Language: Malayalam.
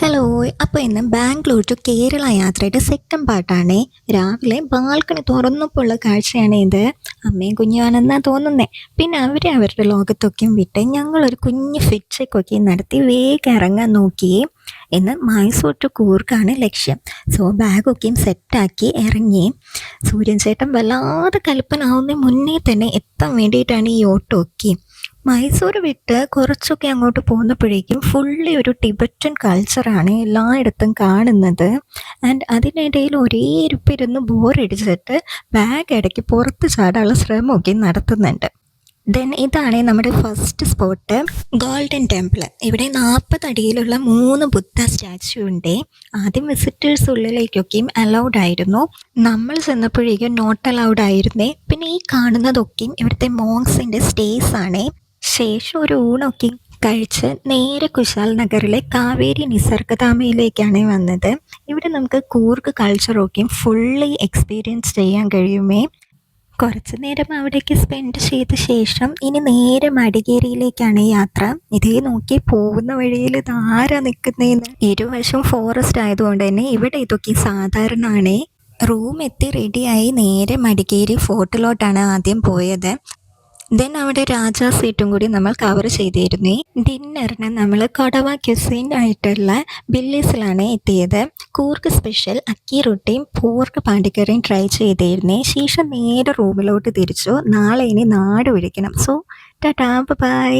ഹലോ. അപ്പോൾ ഇന്ന് ബാംഗ്ലൂർ ടു കേരള യാത്രയുടെ സെക്കൻഡ് പാർട്ടാണേ. രാവിലെ ബാൽക്കണി തുറന്നപ്പോൾ ഉള്ള കാഴ്ചയാണ് ഇത്. അമ്മയും കുഞ്ഞുമാണെന്നാണ് തോന്നുന്നത്. പിന്നെ അവരുടെ ലോകത്തൊക്കെയും വിട്ട് ഞങ്ങളൊരു കുഞ്ഞ് ഫിറ്റ് ചെക്കൊക്കെ നടത്തി വേഗം ഇറങ്ങാൻ നോക്കിയേ. ഇന്ന് മൈസൂർ ടു കൂർക്കാണ് ലക്ഷ്യം. സോ ബാഗൊക്കെയും സെറ്റാക്കി ഇറങ്ങി. സൂര്യൻ ചേട്ടൻ വല്ലാതെ കൽപ്പനാവുന്ന മുന്നേ തന്നെ എത്താൻ വേണ്ടിയിട്ടാണ് ഈ ഓട്ടമൊക്കെ. മൈസൂർ വിട്ട് കുറച്ചൊക്കെ അങ്ങോട്ട് പോകുന്നപ്പോഴേക്കും ഫുള്ളി ഒരു ടിബറ്റൻ കൾച്ചറാണ് എല്ലായിടത്തും കാണുന്നത്. ആൻഡ് അതിനിടയിൽ ഒരേ ഇരിപ്പിരുന്ന് ബോറടിച്ചിട്ട് ബാഗ് ഇടയ്ക്ക് പുറത്ത് ചാടാനുള്ള ശ്രമമൊക്കെ നടത്തുന്നുണ്ട്. ദെൻ ഇതാണ് നമ്മുടെ ഫസ്റ്റ് സ്പോട്ട്, ഗോൾഡൻ ടെമ്പിൾ. ഇവിടെ 40 അടിയിലുള്ള 3 ബുദ്ധ സ്റ്റാച്യു ഉണ്ട്. ആദ്യം വിസിറ്റേഴ്സ് ഉള്ളിലേക്കൊക്കെയും അലൗഡ് ആയിരുന്നു. നമ്മൾ ചെന്നപ്പോഴേക്കും നോട്ട് അലൗഡ് ആയിരുന്നേ. പിന്നെ ഈ കാണുന്നതൊക്കെയും ഇവിടുത്തെ മോങ്സിൻ്റെ സ്റ്റേസ് ആണ്. ശേഷം ഒരു ഊണൊക്കെ കഴിച്ച് നേരെ കുശാൽ നഗറിലെ കാവേരി നിസർഗധാമയിലേക്കാണ് വന്നത്. ഇവിടെ നമുക്ക് കൂർഗ് കൾച്ചറൊക്കെയും ഫുള്ളി എക്സ്പീരിയൻസ് ചെയ്യാൻ കഴിയുമേ. കുറച്ച് നേരം അവിടേക്ക് സ്പെൻഡ് ചെയ്ത ശേഷം ഇനി നേരെ മടികേരിയിലേക്കാണ് യാത്ര. ഇതേ നോക്കി പോകുന്ന വഴിയിൽ ഇതാരാ നിൽക്കുന്നതെന്ന്. ഇരുവശം ഫോറസ്റ്റ് ആയതുകൊണ്ട് തന്നെ ഇവിടെ ഇതൊക്കെ സാധാരണ ആണ്. റൂം എത്തി റെഡിയായി നേരെ മടികേരി ഫോർട്ടിലോട്ടാണ് ആദ്യം പോയത്. ദെൻ അവിടെ രാജാ സീറ്റും കൂടി നമ്മൾ കവർ ചെയ്തിരുന്നു. ഡിന്നറിന് നമ്മൾ കടവ ക്യുസൈൻ ആയിട്ടുള്ള ബില്ലീസിലാണ് എത്തിയത്. കൂർഗ് സ്പെഷ്യൽ അക്കി റൊട്ടിയും പോർക്ക് പാണ്ടിക്കറിയും ട്രൈ ചെയ്തിരുന്നേ. ശേഷം നേരെ റൂമിലോട്ട് തിരിച്ചു. നാളെ ഇനി നാട് വിളിക്കണം. So tata by.